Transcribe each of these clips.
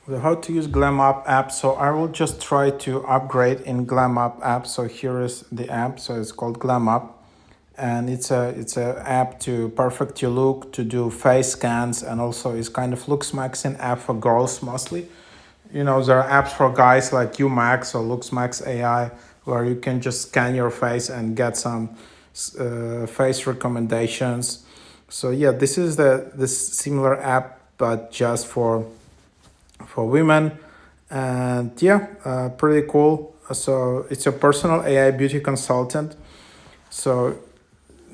how to use Glam app. So I will just try to upgrade in Glam app. So here is the app. So it's called Glam and it's a app to perfect your look, to do face scans, and also it's kind of looks maxing app for girls mostly. There are apps for guys like UMax or LooksMax AI, where you can just scan your face and get some face recommendations. So yeah, this is this similar app, but just for women, and yeah, pretty cool. So it's a personal AI beauty consultant. So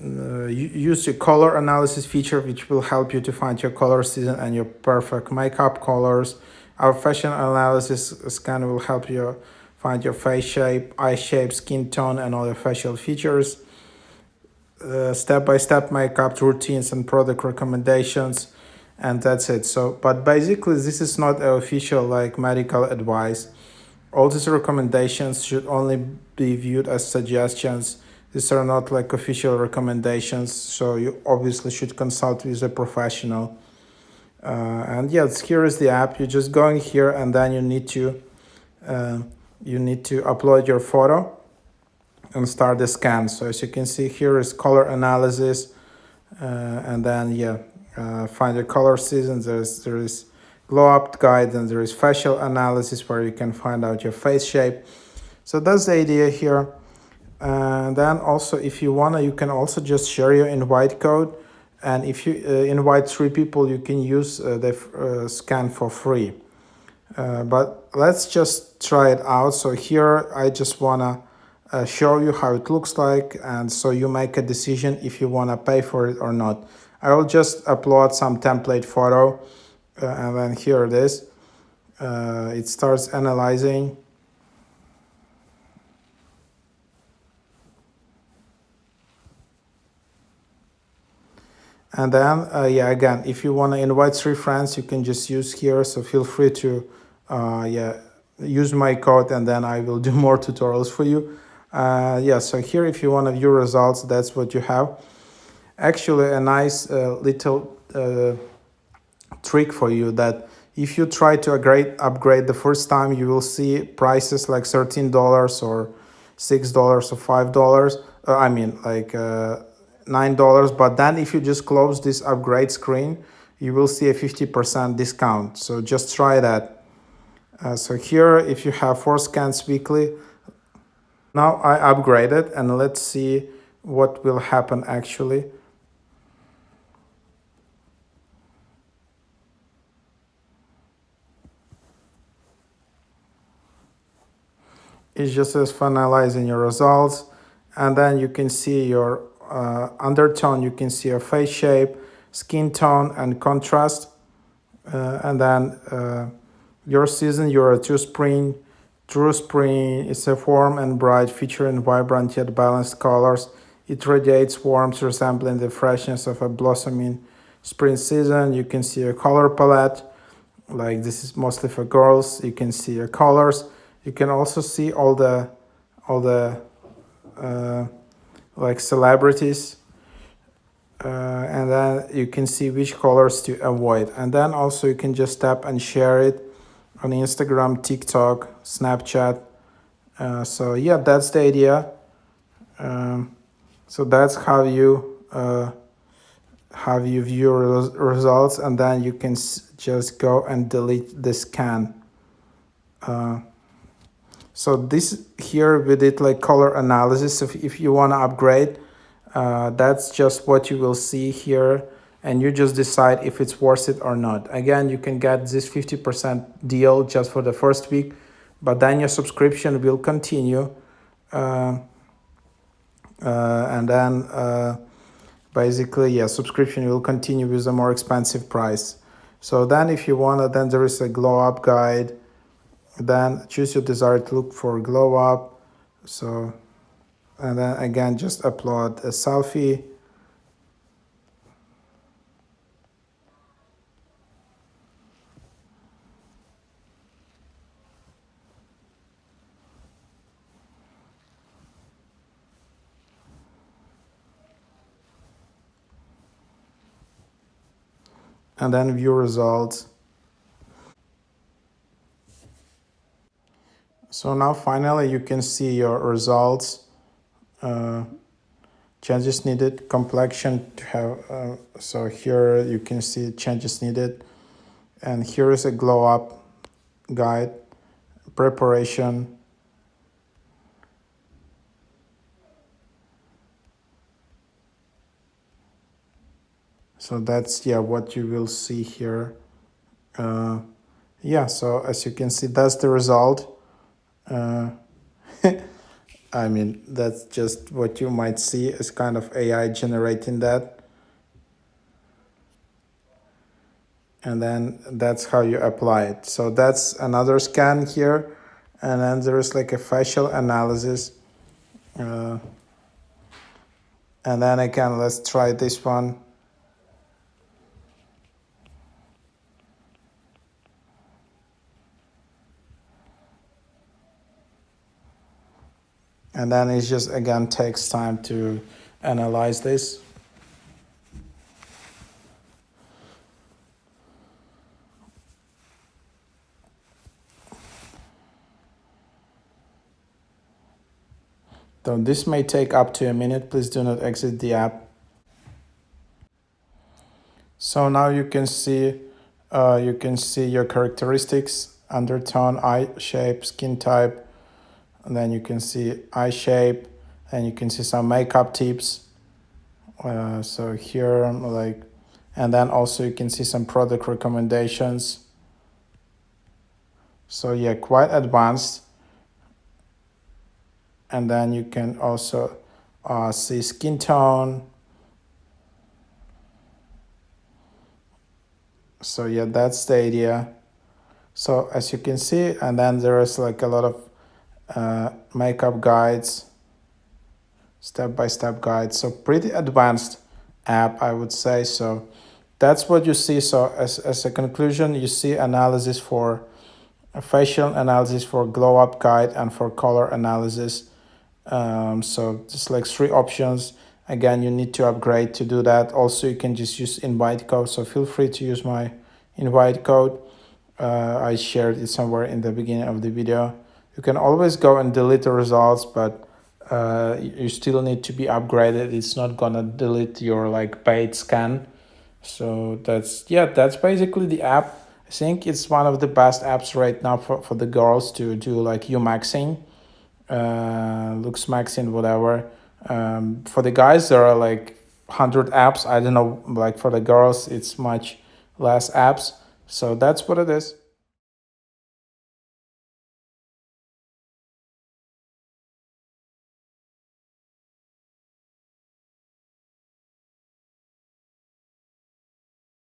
use your color analysis feature, which will help you to find your color season and your perfect makeup colors. Our fashion analysis scan will help you find your face shape, eye shape, skin tone, and all your facial features. Step-by-step makeup routines and product recommendations, and that's it. So, but basically, this is not official like medical advice. All these recommendations should only be viewed as suggestions. These are not like official recommendations, so you obviously should consult with a professional. And yes, here is the app. You're just going here, and then uh, you need to upload your photo and start the scan. So as you can see, here is color analysis, and then yeah, find your color season. There is glow up guide, and there is facial analysis where you can find out your face shape. So that's the idea here. And then also, if you wanna, you can also just share your invite code, and if you invite 3 people, you can use the scan for free. But let's just try it out. So here I just wanna show you how it looks like, and so you make a decision if you wanna pay for it or not. I will just upload some template photo, and then here it is. It starts analyzing. And then, yeah, again, if you want to invite 3 friends, you can just use here. So feel free to, yeah, use my code, and then I will do more tutorials for you. Yeah, so here, if you want to view results, that's what you have. Actually, a nice little trick for you, that if you try to upgrade the first time, you will see prices like $13 or $6 or $5. I mean, like $9. But then if you just close this upgrade screen, you will see a 50% discount. So just try that. So here, if you have 4 scans weekly, now I upgraded, and let's see what will happen actually. It's just as finalizing your results, and then you can see your undertone, you can see your face shape, skin tone, and contrast. And then your season, you're a true spring. True spring is a warm and bright, featuring vibrant yet balanced colors. It radiates warmth, resembling the freshness of a blossoming spring season. You can see a color palette, like this is mostly for girls. You can see your colors. You can also see all the uh, like celebrities, and then you can see which colors to avoid. And then also you can just tap and share it on Instagram, TikTok, Snapchat. So yeah, that's the idea. So that's how you view results, and then you can just go and delete the scan. So this here we did like color analysis. So if you want to upgrade, that's just what you will see here, and you just decide if it's worth it or not. Again, you can get this 50% deal just for the first week, but then your subscription will continue, and then basically, yeah, subscription will continue with a more expensive price. So then if you want to, then there is a glow up guide. Then choose your desired look for glow up. So, and then again, just upload a selfie. And then view results. So now finally you can see your results. uh, Changes needed, complexion to have, so here you can see changes needed, and here is a glow up guide, preparation. So that's, yeah, what you will see here. uh, yeah, so as you can see, that's the result. uh, I mean, that's just what you might see as kind of AI generating that. And then that's how you apply it. So that's another scan here. And then there is like a facial analysis. Uh, and then again, let's try this one. And then it just again takes time to analyze this. So this may take up to a minute. Please do not exit the app. So now you can see your characteristics: undertone, eye shape, skin type, and then you can see eye shape, and you can see some makeup tips. So here, like, and then also you can see some product recommendations. So yeah, quite advanced. And then you can also see skin tone. So yeah, that's the idea. So as you can see, and then there is like a lot of makeup guides, step-by-step guides. So pretty advanced app, I would say. So that's what you see. So as a conclusion, you see analysis for a facial analysis, for glow up guide, and for color analysis. So just like three options. Again, you need to upgrade to do that. Also, you can just use invite code. So feel free to use my invite code. I shared it somewhere in the beginning of the video. You can always go and delete the results, but you still need to be upgraded. It's not gonna delete your like paid scan. So that's basically the app. I think it's one of the best apps right now for the girls to do like Umaxing, looks maxing, whatever. For the guys, there are like 100 apps. I don't know, like for the girls, it's much less apps. So that's what it is.